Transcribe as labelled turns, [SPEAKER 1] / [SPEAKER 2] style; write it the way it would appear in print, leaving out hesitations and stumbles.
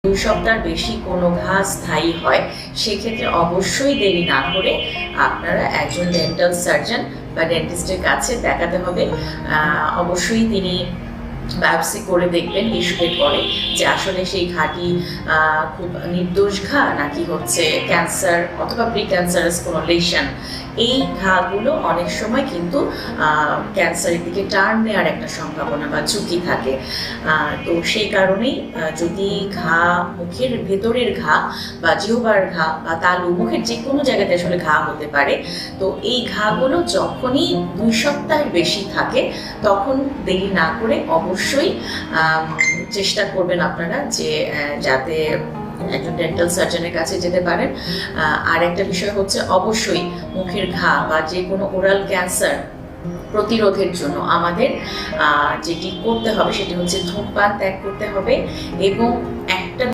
[SPEAKER 1] 2 সপ্তাহ বেশি কোনো ঘা স্থায়ী হয়, সেক্ষেত্রে অবশ্যই দেরি না করে আপনারা একজন ডেন্টাল সার্জন বা ডেন্টিস্টের কাছে দেখাতে হবে। অবশ্যই তিনি বায়োপসি করে দেখবেন টিস্যুতে করে যে আসলে সেই ঘাটি খুব নির্দোষ ঘা নাকি হচ্ছে ক্যান্সার অথবা প্রি ক্যান্সারাস কোনো লেশন। এই ঘাগুলো অনেক সময় কিন্তু ক্যান্সারের দিকে টার্ন নেওয়ার একটা সম্ভাবনা বা ঝুঁকি থাকে। তো সেই কারণেই যদি ঘা মুখের ভেতরের ঘা বা জিহ্বার ঘা বা তালু মুখের যে কোনো জায়গাতে আসলে ঘা হতে পারে, তো এই ঘাগুলো যখনই 2 সপ্তাহের বেশি থাকে তখন দেরি না করে অবশ্যই চেষ্টা করবেন আপনারা যে যাতে একজন ডেন্টাল সার্জনের কাছে যেতে পারেন। আর একটা বিষয় হচ্ছে অবশ্যই মুখের ঘা বা যে কোনো ওরাল ক্যান্সার প্রতিরোধের জন্য আমাদের যেটি করতে হবে সেটি হচ্ছে ধূমপান ত্যাগ করতে হবে এবং